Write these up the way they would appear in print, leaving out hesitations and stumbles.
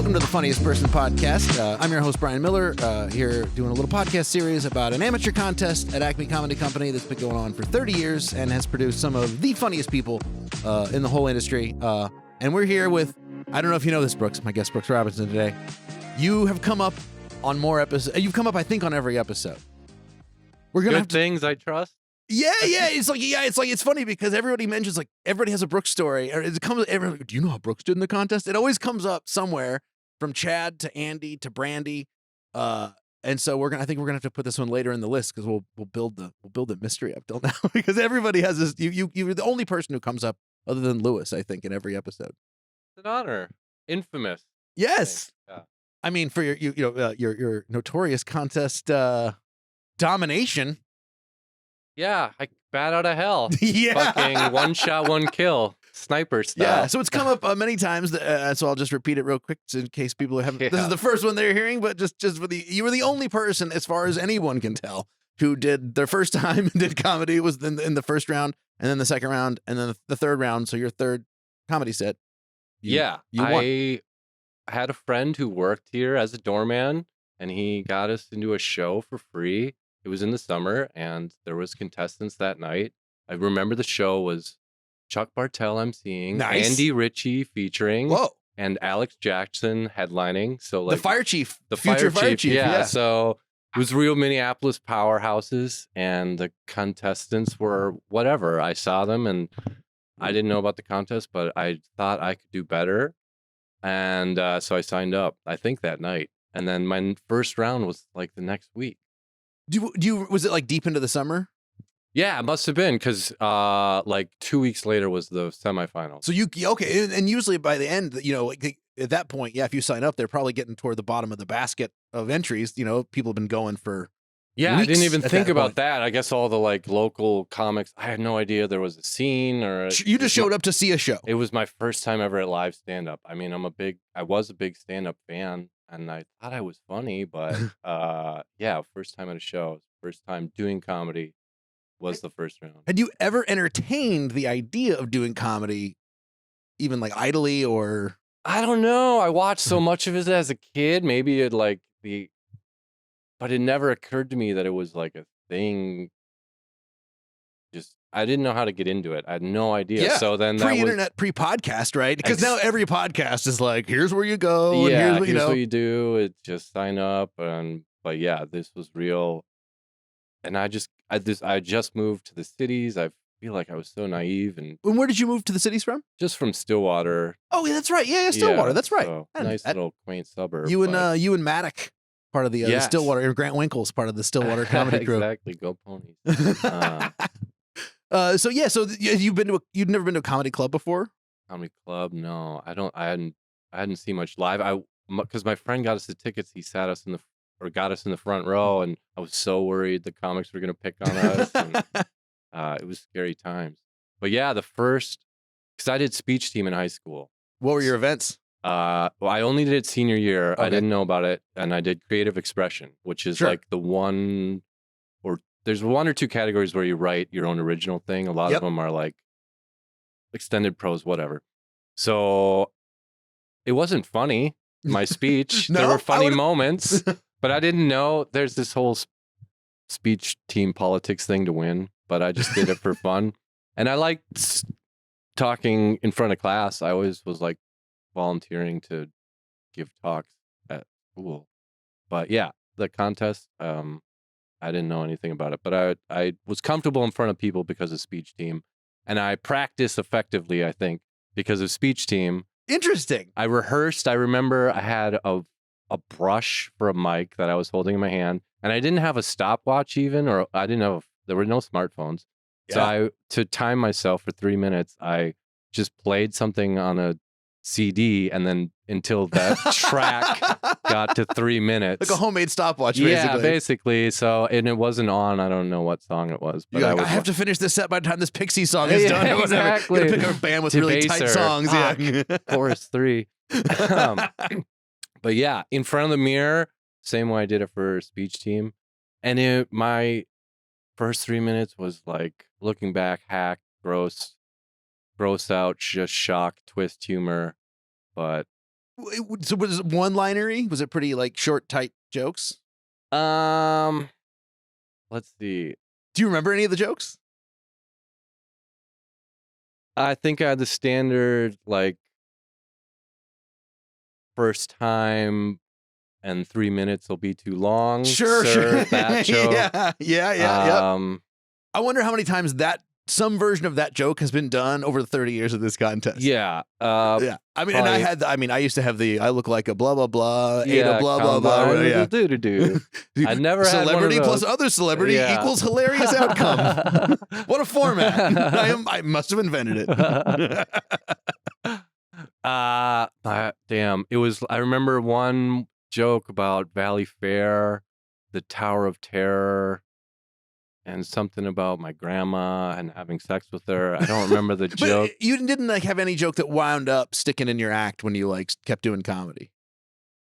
welcome to the Funniest Person Podcast. I'm your host, Bryan Miller, here doing a little podcast series about an amateur contest at Acme Comedy Company that's been going on for 30 years and has produced some of the funniest people in the whole industry. And we're here with, I don't know if you know this, Brooks, my guest Brooks Robinson today. You have come up on more episodes. You've come up, I think, on every episode. We're gonna Good have to, things I trust. Yeah. It's funny because everybody mentions everybody has a Brooks story, or it comes. Everyone, do you know how Brooks did in the contest? It always comes up somewhere from Chad to Andy to Brandy, and so I think we're gonna have to put this one later in the list because we'll build the mystery up till now because everybody has this. You're the only person who comes up other than Lewis, I think, in every episode. It's an honor, infamous. Yes, Yeah. I mean for your notorious contest domination. Yeah, I bat out of hell. Yeah. Fucking one shot, one kill, sniper style. Yeah, so it's come up many times, so I'll just repeat it real quick in case people haven't. Yeah. This is the first one they're hearing, but just for you were the only person, as far as anyone can tell, who did their first time and did comedy. It was in the first round, and then the second round, and then the third round. So your third comedy set. You won. I had a friend who worked here as a doorman, and he got us into a show for free. It was in the summer, and there was contestants that night. I remember the show was Chuck Bartel emceeing, nice. Andy Ritchie featuring, whoa, and Alex Jackson headlining. So the fire chief, the future fire chief. Yeah. So it was real Minneapolis powerhouses, and the contestants were whatever. I saw them, and I didn't know about the contest, but I thought I could do better, and so I signed up. I think that night, and then my first round was like the next week. Was it like deep into the summer? Yeah, it must have been because like 2 weeks later was the semifinals. So okay, and usually by the end, at that point, yeah, if you sign up, they're probably getting toward the bottom of the basket of entries. People have been going for weeks I didn't even think about point. that. I guess all the local comics, I had no idea there was a scene or you just showed up to see a show. It was my first time ever at live stand up. I mean, I was a big stand up fan. And I thought I was funny, but first time at a show, first time doing comedy was the first round. Had you ever entertained the idea of doing comedy, even idly or? I don't know. I watched so much of it as a kid. Maybe but it never occurred to me that it was like a thing. I didn't know how to get into it. I had no idea. Yeah. So then pre-internet, pre-podcast, right? Because now every podcast is like, here's where you go. Yeah, and here's what you do. It just sign up. But yeah, this was real. And I just moved to the cities. I feel like I was so naive. And where did you move to the cities from? Just from Stillwater. Oh, yeah, that's right. Yeah, Stillwater. That's right. So nice little quaint suburb. You and Maddock, part of the Stillwater, and Grant Winkle's part of the Stillwater comedy group. Exactly. Go Ponies. So you've never been to a comedy club before? Comedy club? No, I hadn't seen much live. Because my friend got us the tickets. He got us in the front row, and I was so worried the comics were going to pick on us. And, it was scary times. But yeah, because I did speech team in high school. What were your events? Well, I only did it senior year. Okay. I didn't know about it, and I did creative expression, which is like the one. There's one or two categories where you write your own original thing. A lot of them are like extended prose, whatever. So it wasn't funny, my speech. No, there were funny moments, but I didn't know there's this whole speech team politics thing to win, but I just did it for fun. And I liked talking in front of class. I always was volunteering to give talks at school. But yeah, the contest, I didn't know anything about it, but I was comfortable in front of people because of speech team, and I practiced effectively, I think, because of speech team. Interesting. I rehearsed. I remember I had a brush for a mic that I was holding in my hand, and I didn't have a stopwatch even, or there were no smartphones. So to time myself for 3 minutes, I just played something on a CD, and then until that track got to 3 minutes, like a homemade stopwatch, basically. Yeah, basically. So, and it wasn't on. I don't know what song it was, but I have to finish this set by the time this Pixie song is done. Or whatever. Exactly. Gotta pick up a band with really tight songs. Yeah, chorus 3. But yeah, in front of the mirror, same way I did it for speech team, and my first 3 minutes was like looking back, hack, gross out, just shock, twist humor. But So was it one-linery? Was it pretty like short, tight jokes? Let's see. Do you remember any of the jokes? I think I had the standard like first time and 3 minutes will be too long. Sure. That joke. Yeah. I wonder how many times some version of that joke has been done over the 30 years of this contest. Yeah. Yeah. I mean, probably, I used to have I look like a blah, blah, blah, ate a blah, blah, blah. Yeah. I never had celebrity one of those. plus other celebrity equals hilarious outcome. What a format. I must have invented it. Damn. I remember one joke about Valley Fair, the Tower of Terror, and something about my grandma and having sex with her. I don't remember the joke. You didn't like have any joke that wound up sticking in your act when you like kept doing comedy.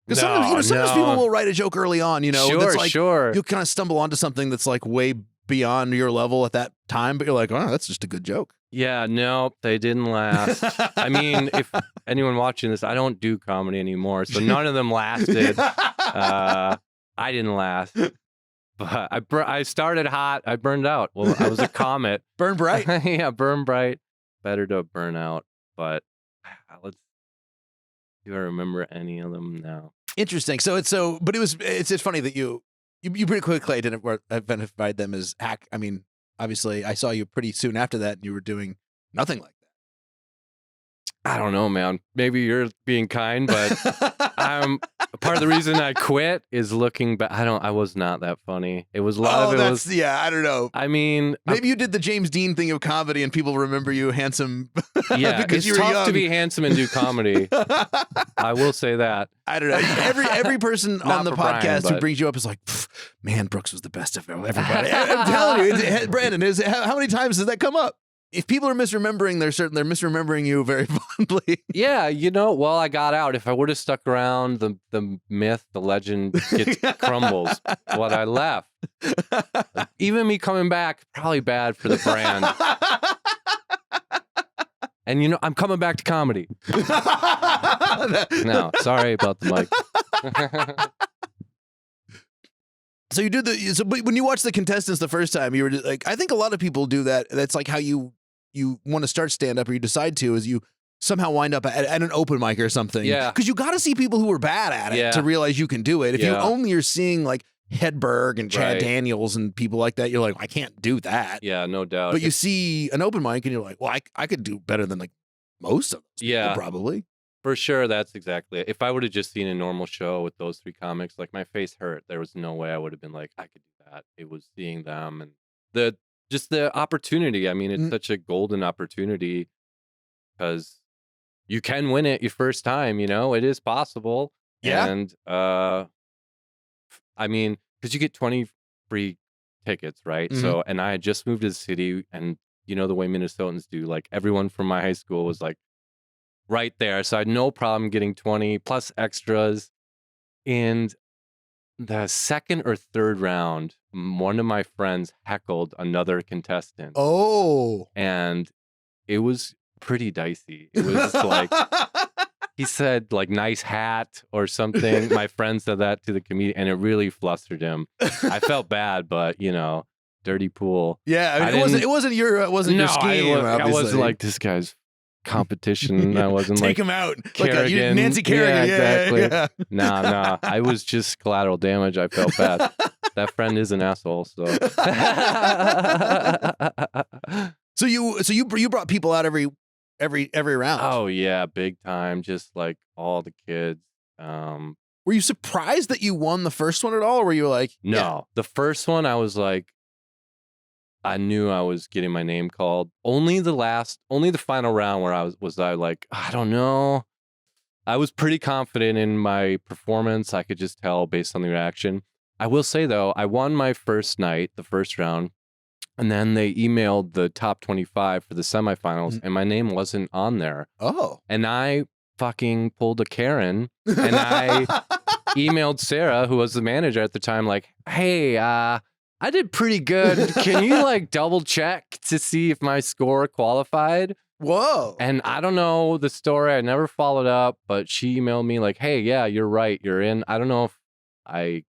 Because sometimes people will write a joke early on, that's like you'll kind of stumble onto something that's like way beyond your level at that time, but you're like, oh, that's just a good joke. Yeah, no, they didn't last. I mean, if anyone watching this, I don't do comedy anymore, so none of them lasted. I didn't last. But I started hot. I burned out. Well, I was a comet. Burn bright. Yeah, burn bright. Better to burn out. But do I remember any of them now? Interesting. But it's funny that you pretty quickly identified them as hack. I mean, obviously, I saw you pretty soon after that, and you were doing nothing like that. I don't know, man. Maybe you're being kind, but part of the reason I quit is looking back. I was not that funny. It was a lot of it was. Yeah, I don't know. I mean, maybe you did the James Dean thing of comedy, and people remember you handsome. Yeah, because it's tough to be handsome and do comedy. I will say that. I don't know. Every person on the podcast who brings you up is like, man, Brooks was the best of everybody. I'm telling you, Brandon, how many times does that come up? If people are misremembering, they're misremembering you very fondly. Yeah, well, I got out. If I would have stuck around, the myth, the legend crumbles. But I left. Even me coming back, probably bad for the brand. And I'm coming back to comedy. No, sorry about the mic. So you did but when you watched the contestants the first time, you were like, I think a lot of people do that. That's like how you want to start stand up, or you decide to, is you somehow wind up at an open mic or something. Yeah. Because you got to see people who are bad at it to realize you can do it. If you only are seeing like Hedberg and Chad Daniels and people like that, you're like, I can't do that. Yeah, no doubt. But you see an open mic and you're like, well, I could do better than like most of those people, probably. For sure, that's exactly it. If I would have just seen a normal show with those three comics, like my face hurt. There was no way I would have been like, I could do that. It was seeing them and the opportunity. I mean, it's such a golden opportunity because you can win it your first time. It is possible. Yeah. And I mean, because you get 20 free tickets, right? Mm-hmm. So, and I had just moved to the city, and the way Minnesotans do, like everyone from my high school was like right there. So I had no problem getting 20 plus extras. And the second or third round, one of my friends heckled another contestant. Oh. And it was pretty dicey. It was like, he said like nice hat or something. My friend said that to the comedian, and it really flustered him. I felt bad, but dirty pool. Yeah, I mean, it wasn't your scheme. I wasn't like, this guy's competition. I wasn't take like him out Kerrigan. like Nancy Kerrigan. Yeah, exactly. No. I was just collateral damage. I felt bad. That friend is an asshole. So so you brought people out every round. Oh yeah, big time. Just like all the kids. Were you surprised that you won the first one at all, or were you like, no? The first one, I was like, I knew I was getting my name called. Only the final round where I was like, I don't know. I was pretty confident in my performance. I could just tell based on the reaction. I will say though, I won my first night, the first round, and then they emailed the top 25 for the semifinals, and my name wasn't on there. Oh. And I fucking pulled a Karen, and I emailed Sarah, who was the manager at the time, like, hey, I did pretty good. Can you like double check to see if my score qualified? Whoa. And I don't know the story. I never followed up, but she emailed me like, hey, yeah, you're right. You're in. I don't know if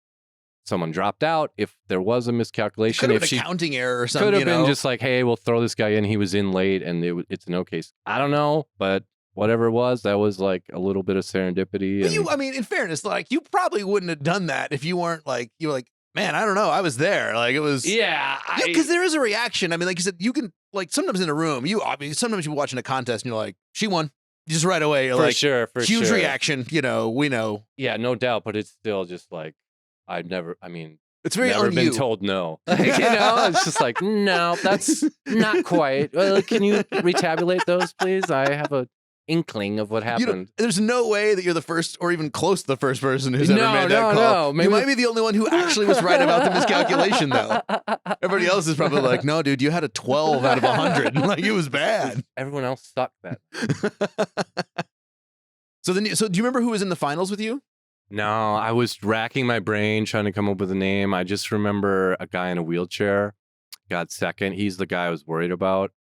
someone dropped out, if there was a miscalculation. Could have been a counting error or something. Could have been just like, hey, we'll throw this guy in. He was in late and it's a no case. I don't know, but whatever it was, that was like a little bit of serendipity. I mean, in fairness, like you probably wouldn't have done that if you weren't like, you were like, man, I don't know. I was there. Like it was. Yeah. Because there is a reaction. I mean, like you said, you can like sometimes in a room, sometimes you're watching a contest and you're like, she won. Just right away. You're like, for huge sure. reaction. We know. Yeah, no doubt. But it's still just like, It's very never on been you. told no. It's just like, no, that's not quite. Can you retabulate those, please? I have a inkling of what happened. There's no way that you're the first or even close to the first person who's ever made that call. No. Maybe you might be the only one who actually was right about the miscalculation, though. Everybody else is probably like, no, dude, you had a 12 out of 100. Like, it was bad. Everyone else sucked that. So do you remember who was in the finals with you? No, I was racking my brain trying to come up with a name. I just remember a guy in a wheelchair got second. He's the guy I was worried about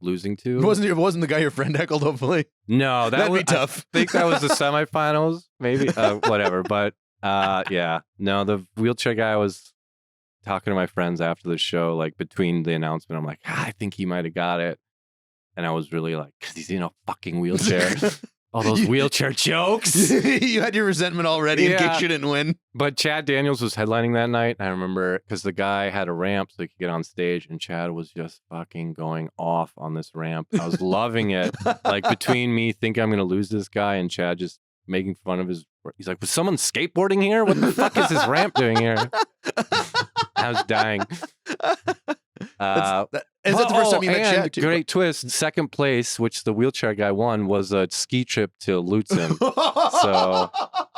losing to. It wasn't the guy your friend heckled, hopefully? No, that'd be tough. I think that was the semifinals, maybe. Whatever. But yeah. No, the wheelchair guy was talking to my friends after the show, like between the announcement. I'm like, I think he might have got it. And I was really like, because he's in a fucking wheelchair. All those wheelchair jokes. You had your resentment already in case you didn't win. But Chad Daniels was headlining that night. I remember because the guy had a ramp so he could get on stage, and Chad was just fucking going off on this ramp. I was loving it. Like between me thinking I'm going to lose this guy and Chad just making fun of his. He's like, was someone skateboarding here? What the fuck is this ramp doing here? I was dying. Is that the first time you met Chad, too? Great twist. Second place, which the wheelchair guy won, was a ski trip to Lutzen. So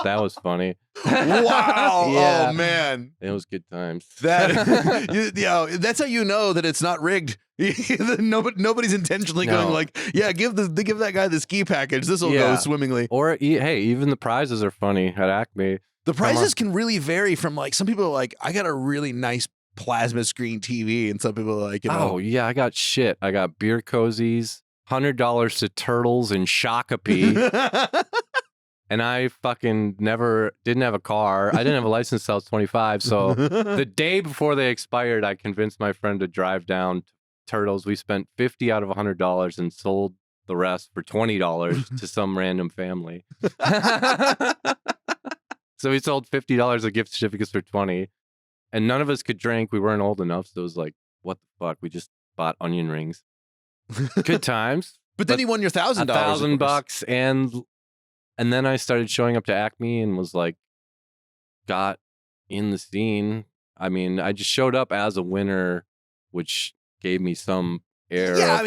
that was funny. Wow. Yeah. Oh, man. It was good times. That's how you know that it's not rigged. Nobody's intentionally going like, yeah, give that guy the ski package. This will go swimmingly. Or, hey, even the prizes are funny at Acme. The prizes can really vary from like, some people are like, I got a really nice plasma screen TV, and some people are like, oh yeah, I got shit. I got beer cozies, $100 to Turtles and Shakopee. And I fucking didn't have a car. I didn't have a license till I was 25. So the day before they expired, I convinced my friend to drive down to Turtles. We spent $50 out of $100 and sold the rest for $20 to some random family. So we sold $50 of gift certificates for $20. And none of us could drink. We weren't old enough. So it was like, what the fuck? We just bought onion rings. Good times. But then you won your $1,000. $1,000. And then I started showing up to Acme and was like, got in the scene. I mean, I just showed up as a winner, which gave me some air. Yeah,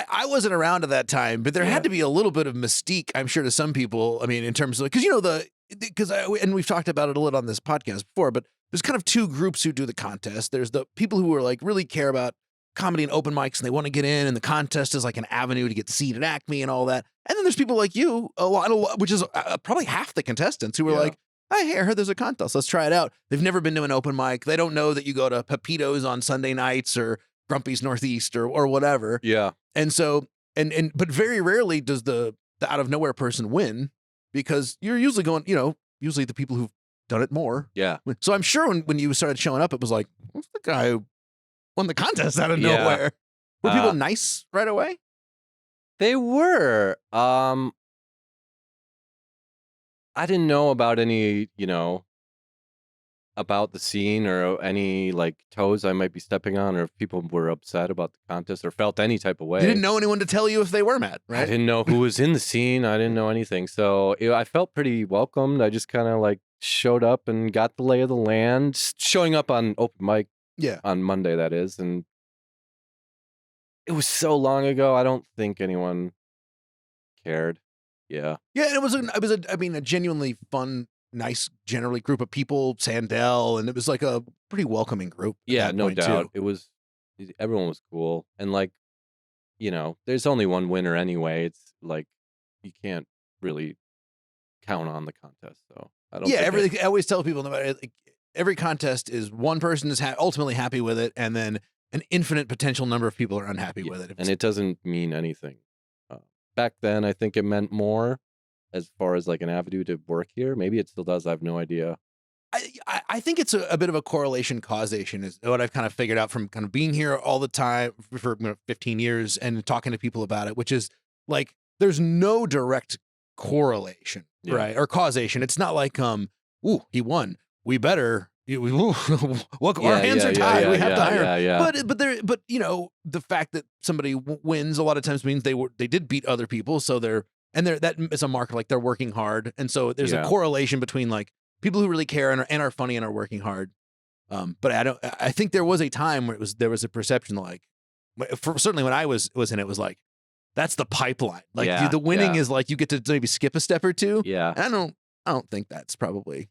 I wasn't around at that time, but there had to be a little bit of mystique, I'm sure, to some people. I mean, in terms of, and we've talked about it a little on this podcast before, but there's kind of two groups who do the contest. There's the people who are like really care about comedy and open mics, and they want to get in, and the contest is like an avenue to get seated at Acme and all that. And then there's people like you, a lot, which is probably half the contestants who are like, hey, I heard there's a contest. Let's try it out. They've never been to an open mic. They don't know that you go to Pepito's on Sunday nights or Grumpy's Northeast or whatever. Yeah. And so, but very rarely does the out of nowhere person win, because you're usually going, usually the people who've done it more. Yeah. So I'm sure when you started showing up, it was like, what's the guy who won the contest out of nowhere? Were people nice right away? They were. I didn't know about any, about the scene or any like toes I might be stepping on, or if people were upset about the contest or felt any type of way. You didn't know anyone to tell you if they were mad, right? I didn't know who was in the scene. I didn't know anything. So I felt pretty welcomed. I just kind of like showed up and got the lay of the land, showing up on open mic on Monday, that is. And it was so long ago. I don't think anyone cared. Yeah. Yeah. And it was a genuinely fun, nice, generally group of people, Sandell, and it was like a pretty welcoming group. Yeah, no doubt. Too. Everyone was cool. And like, there's only one winner anyway. It's like, you can't really count on the contest. So I don't I always tell people, no matter, like, every contest is one person is ultimately happy with it, and then an infinite potential number of people are unhappy with it. And it doesn't mean anything. Back then, I think it meant more as far as like an avenue to work here. Maybe it still does. I have no idea. I think it's a bit of a correlation causation is what I've kind of figured out from kind of being here all the time for 15 years and talking to people about it, which is like there's no direct correlation, right? Or causation. It's not like ooh, he won. We better our hands are tied. We have to hire him. But you know, the fact that somebody wins a lot of times means they did beat other people, so that is a marker like they're working hard, and so there's a correlation between like people who really care and are funny and are working hard. But I think there was a time where there was a perception like, certainly when I was in it was like, that's the pipeline. Like the winning is like, you get to maybe skip a step or two. Yeah. And I don't think that's probably,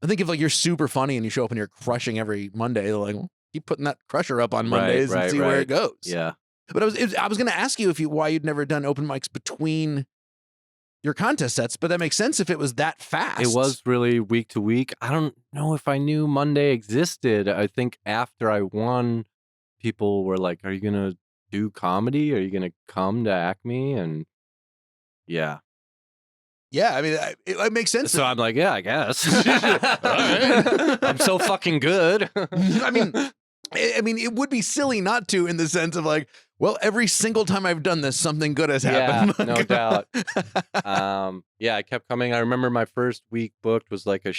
I think if like you're super funny and you show up and you're crushing every Monday, they're like, well, keep putting that crusher up on Mondays and see where it goes. Yeah. But I was going to ask you why you'd never done open mics between your contest sets, but that makes sense if it was that fast. It was really week to week. I don't know if I knew Monday existed. I think after I won, people were like, "Are you gonna do comedy? Are you gonna come to Acme?" And yeah, I mean, it makes sense. So I'm like, yeah, I guess. I'm so fucking good. I mean, it would be silly not to, in the sense of like, well, every single time I've done this, something good has happened. Yeah, no doubt. I kept coming. I remember my first week booked was like a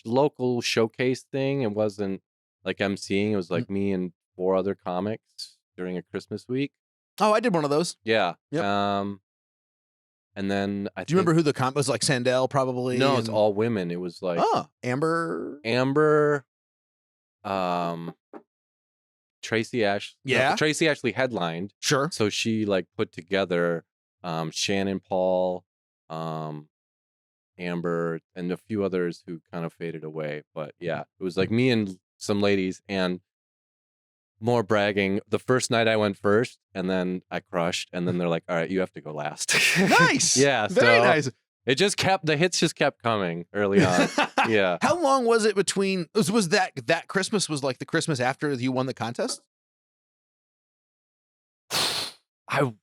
local showcase thing. It wasn't like emceeing. It was like me and 4 other comics during a Christmas week. Oh, I did one of those. Yeah. Yep. And then do you remember who the comic was? Like Sandel, probably. No, it's all women. It was like Amber. Tracy Ashley. Yeah. No, Tracy Ashley headlined. Sure. So she like put together Shannon Paul, Amber, and a few others who kind of faded away. But yeah, it was like me and some ladies, and more bragging. The first night I went first, and then I crushed, and then they're like, "All right, you have to go last." Nice. Yeah. Very nice. It just the hits just kept coming early on. Yeah. How long was it between, was that Christmas was like the Christmas after you won the contest? I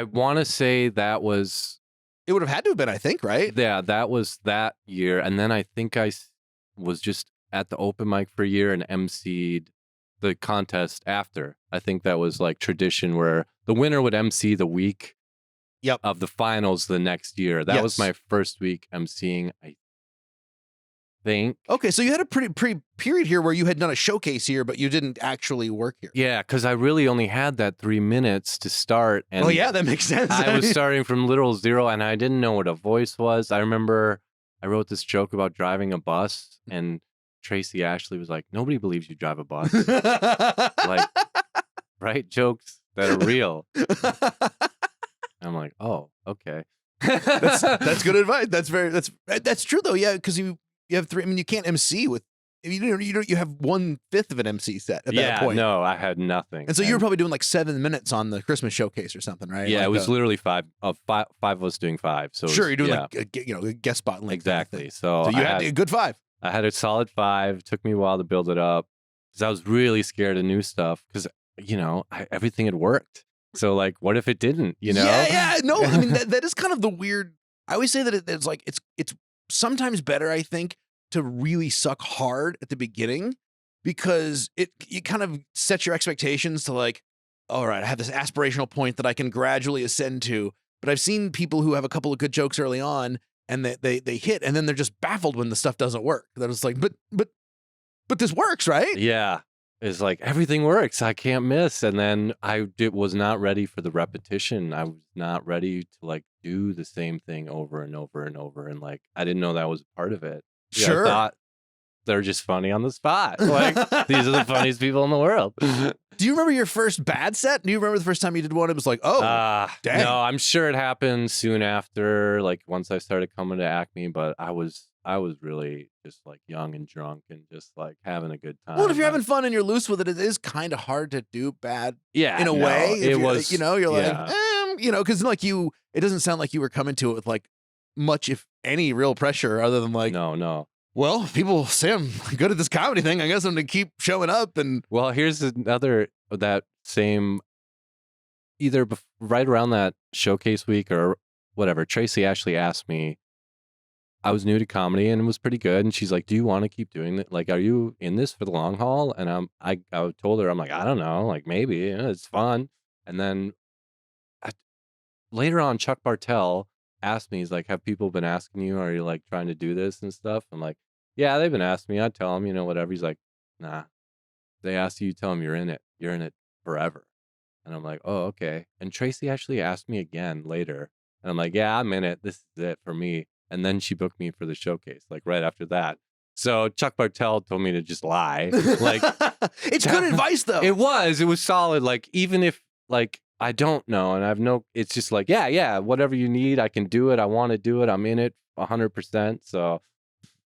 want to say that was. It would have had to have been, I think, right? Yeah, that was that year. And then I think I was just at the open mic for a year and emceed the contest after. I think that was like tradition where the winner would MC the week of the finals the next year. That was my first week emceeing, I think. Okay, so you had a pretty period here where you had done a showcase here, but you didn't actually work here. Yeah, because I really only had that 3 minutes to start. And that makes sense. I was starting from literal zero, and I didn't know what a voice was. I remember I wrote this joke about driving a bus, and Tracy Ashley was like, "Nobody believes you drive a bus." Like, write jokes that are real. I'm like, oh, okay. That's good advice. That's true though. Yeah, because you have 3. I mean, you can't MC with you have 1/5 of an MC set at that point. No, I had nothing. And so you were probably doing like 7 minutes on the Christmas showcase or something, right? Yeah, like it was literally 5 of us doing 5. So sure, you're doing like a guest spot length. Exactly. So you had a good 5. I had a solid 5. It took me a while to build it up because I was really scared of new stuff because everything had worked. So like, what if it didn't? Yeah. No, I mean that is kind of the weird. I always say that it's like it's sometimes better, I think, to really suck hard at the beginning because it kind of sets your expectations to like, all right, I have this aspirational point that I can gradually ascend to. But I've seen people who have a couple of good jokes early on and they hit and then they're just baffled when the stuff doesn't work. They're just like, but this works, right? Yeah. It's like everything works. I can't miss. And then I was not ready for the repetition. I was not ready to like do the same thing over and over and over. And like, I didn't know that was part of it. Sure. I thought they're just funny on the spot. Like, these are the funniest people in the world. Do you remember your first bad set? Do you remember the first time you did one? It was like, oh, dang. No, I'm sure it happened soon after, like once I started coming to Acme, but I was really just like young and drunk and just like having a good time. Well, if you're having fun and you're loose with it, it is kind of hard to do bad. Yeah, in a way. It was, you're like, because like it doesn't sound like you were coming to it with like much, if any, real pressure other than like, no. Well, people say I'm good at this comedy thing. I guess I'm going to keep showing up. And Well, here's another that same either right around that showcase week or whatever. Tracy actually asked me. I was new to comedy and it was pretty good. And she's like, "Do you want to keep doing it? Like, are you in this for the long haul?" And I told her, I'm like, "I don't know. Like, maybe it's fun." And then later on, Chuck Bartel asked me, he's like, "Have people been asking you? Are you like trying to do this and stuff?" I'm like, "Yeah, they've been asking me." I tell them, whatever. He's like, "Nah, they ask you, tell them you're in it. You're in it forever." And I'm like, "Oh, okay." And Tracy actually asked me again later. And I'm like, "Yeah, I'm in it. This is it for me." And then she booked me for the showcase, like right after that. So Chuck Bartel told me to just lie. Like, it's good advice, though. It was solid. Like, even if like I don't know and I have no, it's just like, yeah, whatever you need, I can do it. I want to do it. I'm in it 100%. So.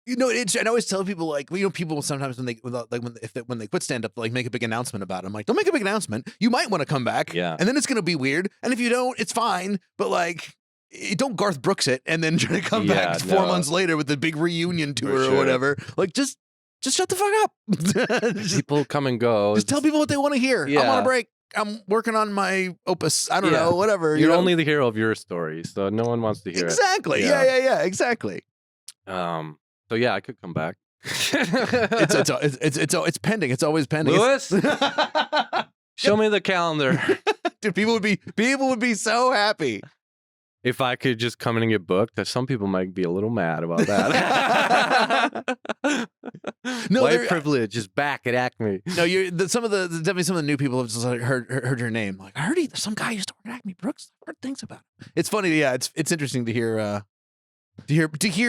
And I always tell people, like, people sometimes when they quit stand up, like, make a big announcement about it. I'm like, don't make a big announcement. You might want to come back, Yeah, and then it's gonna be weird. And if you don't, it's fine. But like, don't Garth Brooks it and then try to come back 4 months later with the big reunion tour or whatever. Like, just shut the fuck up. People come and go. Just tell people what they want to hear. Yeah. I'm on a break. I'm working on my opus. I don't know, whatever. You're only the hero of your story, so no one wants to hear it. Exactly. Yeah, exactly. So yeah, I could come back. It's pending. It's always pending. Lewis, show me the calendar. Dude, people would be so happy if I could just come in and get booked. Some people might be a little mad about that. No, white privilege is back at Acme. No, definitely some of the new people have just like heard your name. Like, I heard there's some guy used to work at Acme Brooks. I've heard things about him. It's funny. Yeah, it's interesting to hear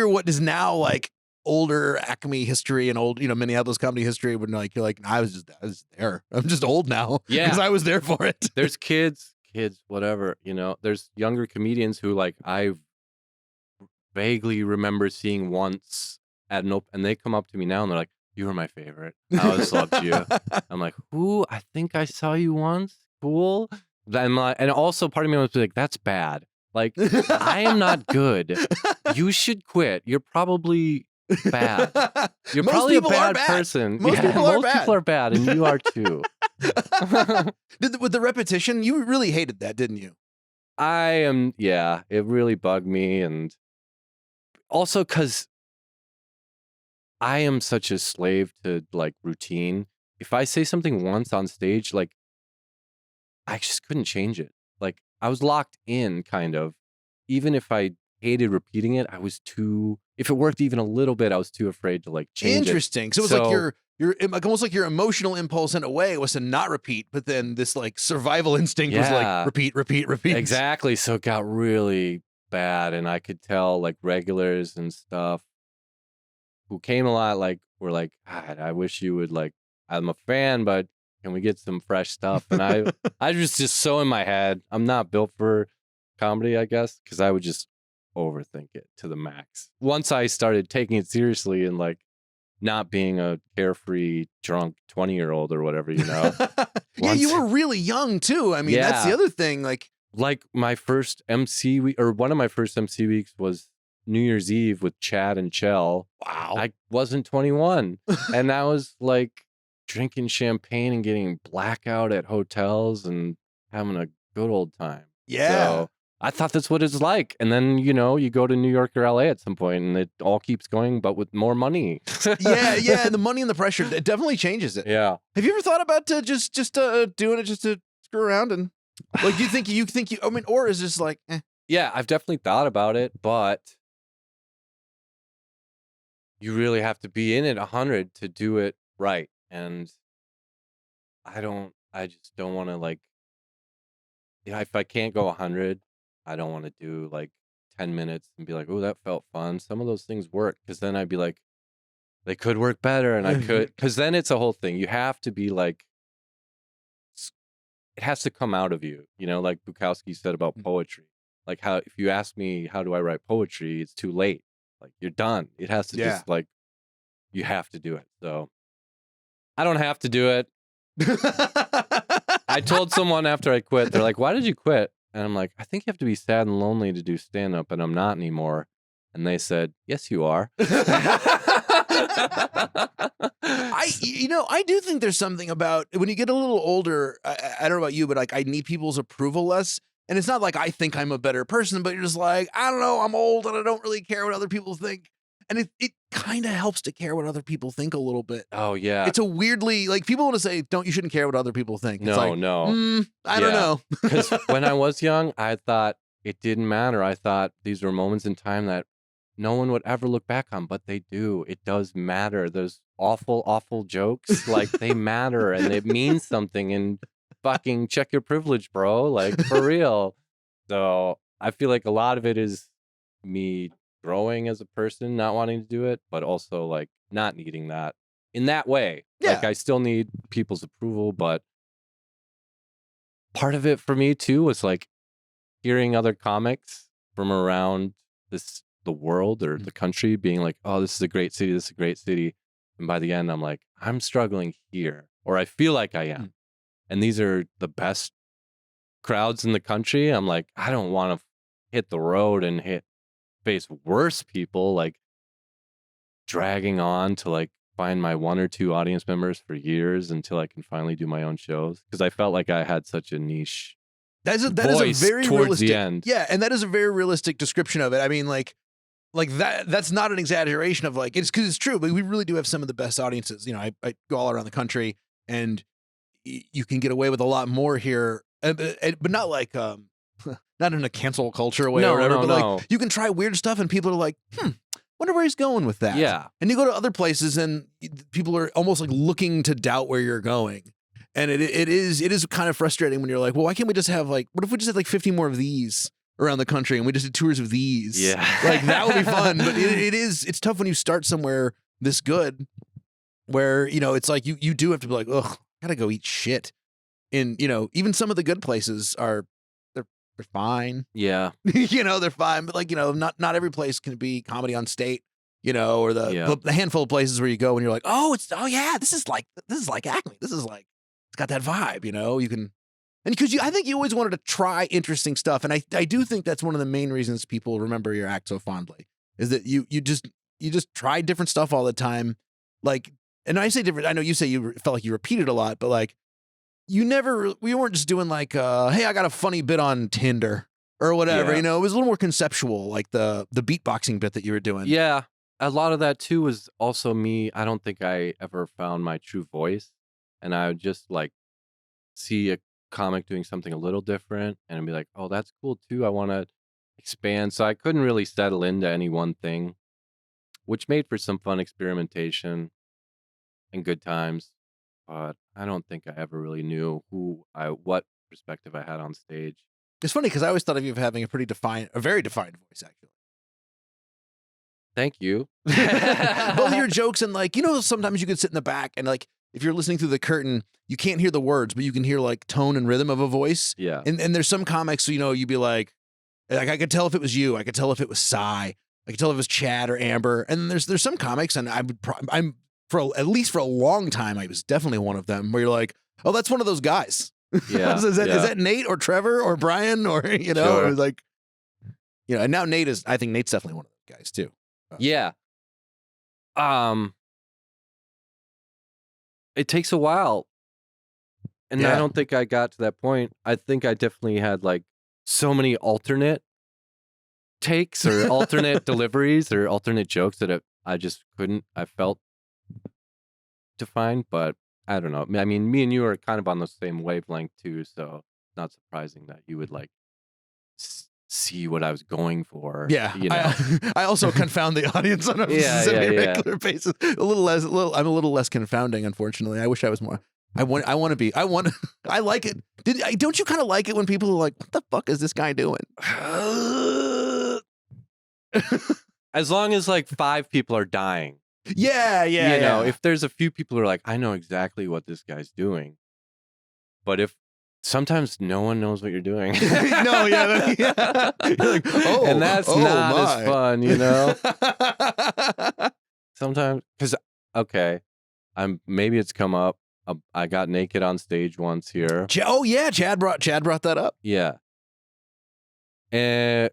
what is now like older Acme history and old, Minneapolis comedy history when like you're like, I was there. I'm just old now. Yeah, because I was there for it. There's kids, whatever. There's younger comedians who like I vaguely remember seeing once at an open, and they come up to me now and they're like, "You were my favorite. I always loved you." I'm like, "Who? I think I saw you once. Cool." Then and also part of me was like, "That's bad. Like, I am not good. You should quit. You're probably bad. You're probably a bad person. Most people are bad, and you are too." With the repetition, you really hated that, didn't you? Yeah, it really bugged me. And also because I am such a slave to like routine. If I say something once on stage, like I just couldn't change it. Like I was locked in kind of, even if I hated repeating it, if it worked even a little bit, I was too afraid to like change Interesting. it. So it was like your almost like your emotional impulse in a way was to not repeat, but then this like survival instinct was like repeat. Exactly. So it got really bad, and I could tell like regulars and stuff who came a lot like were like, "God, I wish you would like, I'm a fan, but can we get some fresh stuff?" And I was just so in my head. I'm not built for comedy, I guess, because I would just overthink it to the max. Once I started taking it seriously and like not being a carefree drunk 20-year-old or whatever, Yeah, you were really young too. I mean, that's the other thing. Like my first MC week, or one of my first MC weeks was New Year's Eve with Chad and Chell. Wow. I wasn't 21. And I was like drinking champagne and getting blackout at hotels and having a good old time. Yeah. So I thought that's what it's like. And then, you go to New York or LA at some point and it all keeps going, but with more money. Yeah. And the money and the pressure, it definitely changes it. Yeah. Have you ever thought about just doing it just to screw around? And like, do you think I mean, or is this like, eh? Yeah, I've definitely thought about it, but you really have to be in it 100 to do it right. And I just don't want to like, if I can't go 100, I don't want to do like 10 minutes and be like, "Oh, that felt fun." Some of those things work because then I'd be like, they could work better, and I could, because then it's a whole thing. You have to be like, it has to come out of you, like Bukowski said about poetry. Like how, if you ask me, how do I write poetry? It's too late. Like you're done. It has to just like, you have to do it. So I don't have to do it. I told someone after I quit, they're like, "Why did you quit?" And I'm like, "I think you have to be sad and lonely to do stand-up, and I'm not anymore." And they said, "Yes, you are." I do think there's something about when you get a little older. I don't know about you, but like I need people's approval less. And it's not like I think I'm a better person, but you're just like, I don't know, I'm old and I don't really care what other people think. And it kind of helps to care what other people think a little bit. Oh, yeah. It's a weirdly, like people want to say, you shouldn't care what other people think. It's like, no. I don't know. Because when I was young, I thought it didn't matter. I thought these were moments in time that no one would ever look back on, but they do. It does matter. Those awful, awful jokes, like they matter and it means something. And fucking check your privilege, bro. Like for real. So I feel like a lot of it is me growing as a person, not wanting to do it, but also like not needing that in that way. Yeah. Like I still need people's approval, but part of it for me too was like hearing other comics from around the world or the country being like, oh, this is a great city, this is a great city. And by the end, I'm like, I'm struggling here, or I feel like I am. And these are the best crowds in the country. I'm like, I don't want to hit the road and face worse people, like dragging on to like find my one or two audience members for years until I can finally do my own shows. Because I felt like I had such a niche that is a very towards realistic, the end. Yeah, and that is a very realistic description of it. I mean, like that's not an exaggeration of like, it's because it's true, but we really do have some of the best audiences. You know, I go all around the country and you can get away with a lot more here, but not like, not in a cancel culture way or whatever, but like you can try weird stuff and people are like, wonder where he's going with that. Yeah. And you go to other places and people are almost like looking to doubt where you're going. And it is kind of frustrating when you're like, well, why can't we just have like, what if we just had like 50 more of these around the country and we just did tours of these? Yeah. Like that would be fun. But it's tough when you start somewhere this good where, you know, it's like you do have to be like, ugh, I gotta go eat shit. And, you know, even some of the good places they're fine. Yeah. You know, they're fine. But like, you know, not every place can be Comedy on State, you know, or the handful of places where you go and you're like, oh yeah, this is like Acme. This is like, it's got that vibe, you know, you can, and because I think you always wanted to try interesting stuff. And I do think that's one of the main reasons people remember your act so fondly is that you just tried different stuff all the time. Like, and I say different, I know you say you felt like you repeated a lot, but like, we weren't just doing like, hey, I got a funny bit on Tinder or whatever, you know, it was a little more conceptual, like the beatboxing bit that you were doing. Yeah. A lot of that too was also me. I don't think I ever found my true voice. And I would just like see a comic doing something a little different and I'd be like, oh, that's cool too. I want to expand. So I couldn't really settle into any one thing, which made for some fun experimentation and good times. But I don't think I ever really knew what perspective I had on stage. It's funny because I always thought of you as having a very defined voice, actually. Thank you. Both your jokes and like, you know, sometimes you could sit in the back and like, if you're listening through the curtain, you can't hear the words, but you can hear like tone and rhythm of a voice. Yeah. And there's some comics, you know, you'd be like I could tell if it was you. I could tell if it was Cy. I could tell if it was Chad or Amber. And there's some comics, and I'm at least for a long time, I was definitely one of them where you're like, oh, that's one of those guys. Yeah. is that Nate or Trevor or Brian or, you know, Sure. it was like, you know, and now I think Nate's definitely one of those guys too. Yeah. It takes a while. And I don't think I got to that point. I think I definitely had like so many alternate takes or alternate deliveries or alternate jokes that I just couldn't, I felt define, but I don't know. I mean, me and you are kind of on the same wavelength too, so it's not surprising that you would like see what I was going for. Yeah, you know? I also confound the audience on a semi-regular basis. I'm a little less confounding, unfortunately. I wish I was more. I like it. Don't you kind of like it when people are like, "What the fuck is this guy doing?" As long as like 5 people are dying. Yeah. You know, if there's a few people who are like, I know exactly what this guy's doing. But if sometimes no one knows what you're doing. No, yeah. You're like, and that's not as fun, you know? Sometimes, because, okay, maybe it's come up. I got naked on stage once here. Oh, yeah. Chad brought that up. Yeah. And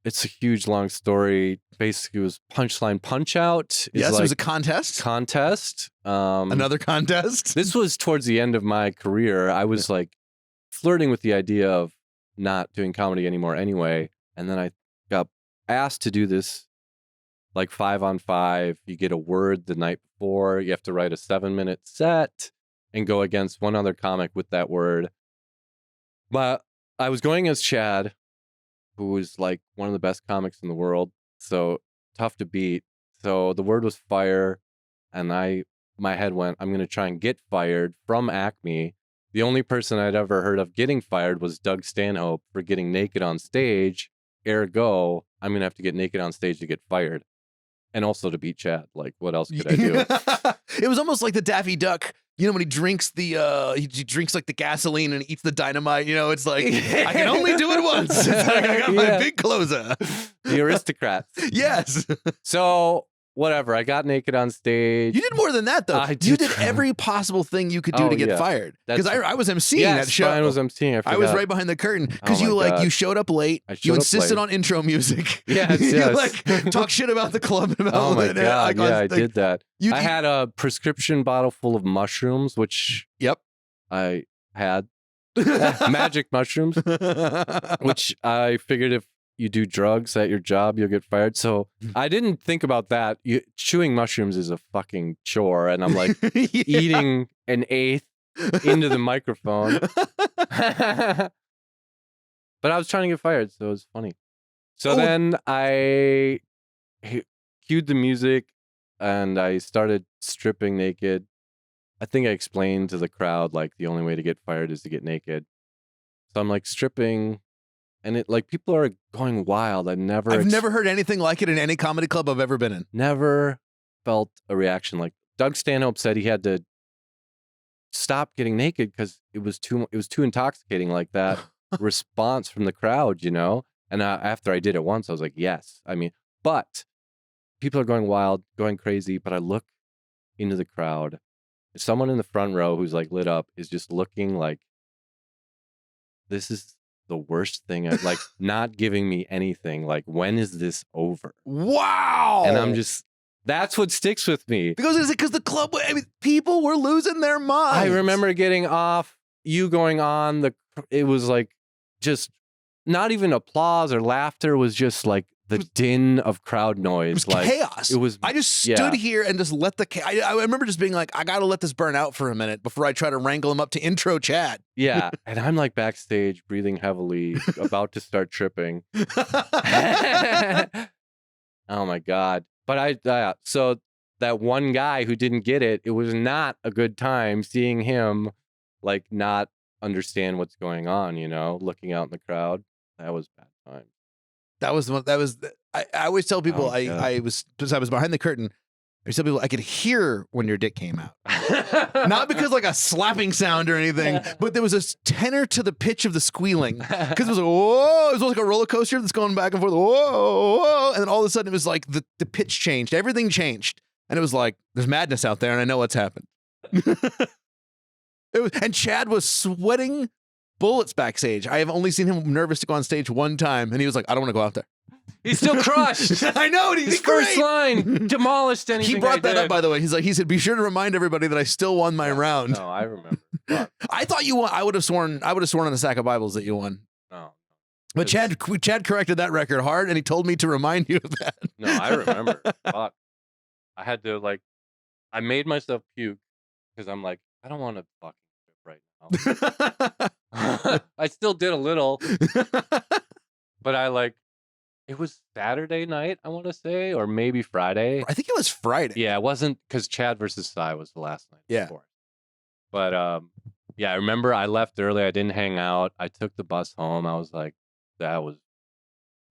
it's a huge long story. Basically, it was Punchline Punch Out. Yes, it was a contest. Another contest. This was towards the end of my career. I was like flirting with the idea of not doing comedy anymore anyway. And then I got asked to do this like 5-on-5. You get a word the night before. You have to write a 7-minute set and go against one other comic with that word. But I was going as Chad, who was like one of the best comics in the world. So tough to beat. So the word was fire. And my head went, I'm going to try and get fired from Acme. The only person I'd ever heard of getting fired was Doug Stanhope for getting naked on stage. Ergo, I'm going to have to get naked on stage to get fired. And also to beat Chad. Like, what else could I do? It was almost like the Daffy Duck. You know, when he drinks he drinks like the gasoline and eats the dynamite, you know, it's like, I can only do it once. It's like, I got my big closer. The aristocrats. Yes. So, whatever. I got naked on stage. You did more than that, though. You did every possible thing you could do to get fired. Because I was emceeing that show. Brian was emceeing. I was right behind the curtain because you showed up late. You insisted on intro music. Yes, you like talk shit about the club. Oh my god! I did that. I had a prescription bottle full of mushrooms, which I had magic mushrooms, which I figured if you do drugs at your job, you'll get fired. So I didn't think about that. Chewing mushrooms is a fucking chore. And I'm like eating an eighth into the microphone. But I was trying to get fired. So it was funny. So then I cued the music and I started stripping naked. I think I explained to the crowd, like, the only way to get fired is to get naked. So I'm like stripping. And it like people are going wild. I've never heard anything like it in any comedy club I've ever been in. Never felt a reaction like Doug Stanhope said he had to stop getting naked because it was too intoxicating, like that response from the crowd, you know. And after I did it once, I was like, yes. I mean, but people are going wild, going crazy. But I look into the crowd. Someone in the front row who's like lit up is just looking like, this is the worst thing. Like, not giving me anything. Like, when is this over? Wow. And I'm just, that's what sticks with me. Because the club, I mean, people were losing their minds. I remember getting off, you going on, it was like just not even applause or laughter, was just like the din of crowd noise. It was like chaos. It was. I just stood here and just let I remember just being like, I got to let this burn out for a minute before I try to wrangle him up to intro Chad. Yeah. And I'm like backstage breathing heavily, about to start tripping. Oh my God. But so that one guy who didn't get it, it was not a good time seeing him like not understand what's going on, you know, looking out in the crowd. That was bad time. I always tell people I was behind the curtain. I tell people I could hear when your dick came out. Not because like a slapping sound or anything, but there was a tenor to the pitch of the squealing. Because it was like, whoa, it was like a roller coaster that's going back and forth, whoa, whoa. And then all of a sudden it was like the pitch changed, everything changed. And it was like, there's madness out there and I know what's happened. And Chad was sweating bullets backstage. I have only seen him nervous to go on stage one time, and he was like, I don't want to go out there. He's still crushed. I know. His first line demolished anything. He brought that up, by the way. He said, be sure to remind everybody that I still won my round. No, I remember. I thought you won. I would have sworn on a stack of Bibles that you won. No. But Chad corrected that record hard, and he told me to remind you of that. No, I remember. Fuck. I had to I made myself puke because I'm like, I don't want to fucking trip right now. I still did a little, but it was Saturday night, I want to say, or maybe Friday. I think it was Friday. Yeah, it wasn't, because Chad versus Cy was the last night. Yeah. Before. But I remember I left early. I didn't hang out. I took the bus home. I was like, that was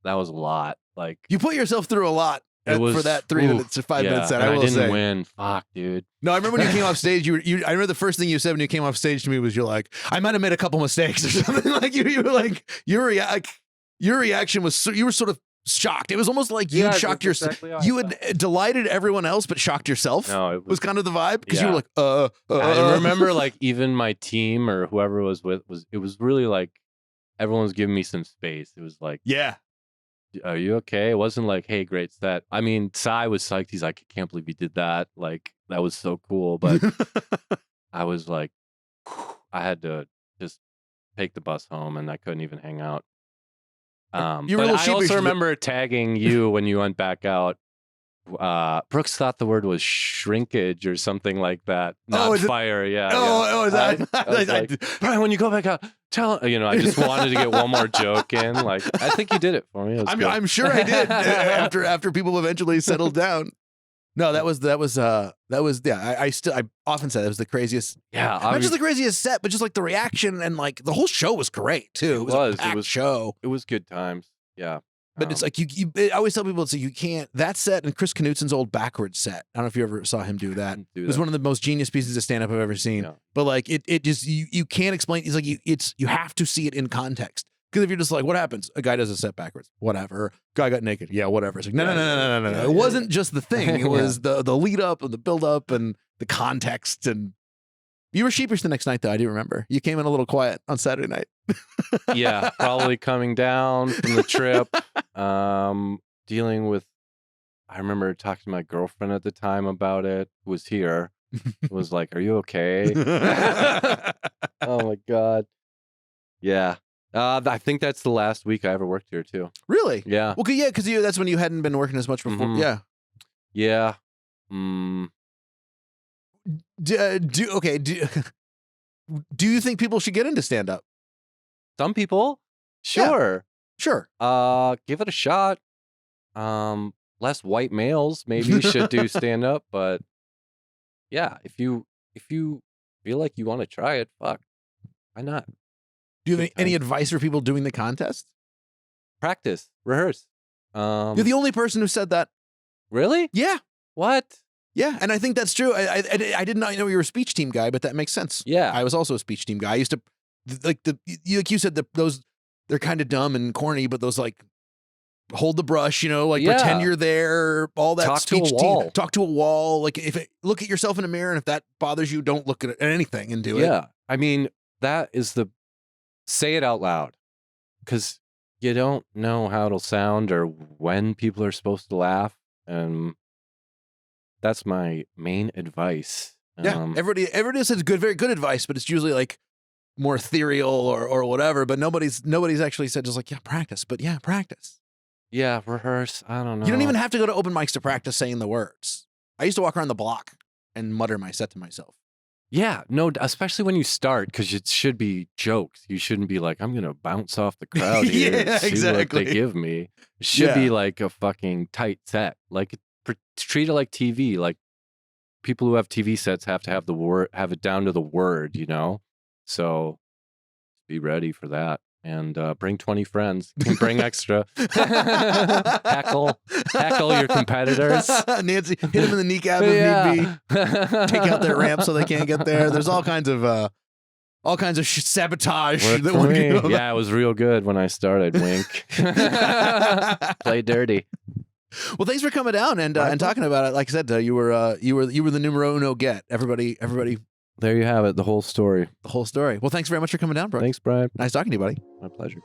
a lot. Like, you put yourself through a lot. For that 3 minutes or 5 minutes set, I didn't win. Fuck, dude. No, I remember when you came off stage. I remember the first thing you said when you came off stage to me was, "You're like, I might have made a couple mistakes or something." Like you were like, your reaction was you were sort of shocked. It was almost like you shocked yourself. Exactly, you had delighted everyone else, but shocked yourself. No, it was kind of the vibe because you were like, I remember even my team or whoever was with it was really like everyone was giving me some space. It was like, yeah. are you okay? It wasn't like, hey, great set. I mean, Sai was psyched. He's like, I can't believe you did that. Like, that was so cool. But I was like, I had to just take the bus home, and I couldn't even hang out. You were a But little I sheepish. also remember tagging you when you went back out. Brooks thought the word was shrinkage or something like that. Not fire. Yeah. Oh, is that? I was like, Bryan, when you go back out, tell I just wanted to get one more joke in. Like, I think you did it for me. It was good. I'm sure I did after people eventually settled down. No, that was yeah. I often say that was the craziest. Yeah, not just the craziest set, but just like the reaction and like the whole show was great too. It was a packed show. It was good times. Yeah. But it's like I always tell people, it's like you can't, that set and Chris Knutson's old backwards set. I don't know if you ever saw him do that. It was one of the most genius pieces of stand up I've ever seen. Yeah. But like it just you can't explain. It's like you have to see it in context. Because if you're just like, what happens? A guy does a set backwards, whatever. Guy got naked, yeah, whatever. It's like no. It wasn't just the thing. It was the lead up and the build up and the context. And you were sheepish the next night, though. I do remember you came in a little quiet on Saturday night. Yeah, probably coming down from the trip, dealing with. I remember talking to my girlfriend at the time about it. Who was here? Was like, "Are you okay?" Oh my god. Yeah. I think that's the last week I ever worked here too. Really? Yeah. Well, yeah, because that's when you hadn't been working as much before. Mm-hmm. Yeah. Yeah. Do you think people should get into stand up? Some people, sure. Yeah. Sure. Give it a shot. Less white males maybe should do stand up, but yeah, if you feel like you want to try it, fuck, why not? Do you have any advice for people doing the contest? Practice, rehearse. You're the only person who said that. Really? Yeah. What? Yeah, and I think that's true. I did not know you were a speech team guy, but that makes sense. Yeah, I was also a speech team guy. I used to like you said, those they're kind of dumb and corny, but those like hold the brush, pretend you're there, all that. Talk speech to a wall. Talk to a wall. Like look at yourself in a mirror, and if that bothers you, don't look at anything and do it. Yeah, I mean that is say it out loud, because you don't know how it'll sound or when people are supposed to laugh, and that's my main advice. Yeah, everybody says very good advice, but it's usually like more ethereal or whatever. But nobody's actually said just like, yeah, practice. But yeah, practice. Yeah, rehearse. I don't know. You don't even have to go to open mics to practice saying the words. I used to walk around the block and mutter my set to myself. Yeah, no, especially when you start, because it should be jokes. You shouldn't be like, I'm going to bounce off the crowd here and see exactly. what they give me. It should be like a fucking tight set. Like, treat it like TV. Like, people who have TV sets have to have it down to the word, So be ready for that. And bring 20 friends. Bring extra. Heckle your competitors. Nancy, hit them in the kneecap if need be. Take out their ramp so they can't get there. There's all kinds of sabotage. Yeah, it was real good when I started. Wink. Play dirty. Well, thanks for coming down and talking about it. Like I said, you were the numero uno get. Everybody. There you have it. The whole story. Well, thanks very much for coming down, bro. Thanks, Bryan. Nice talking to you, buddy. My pleasure.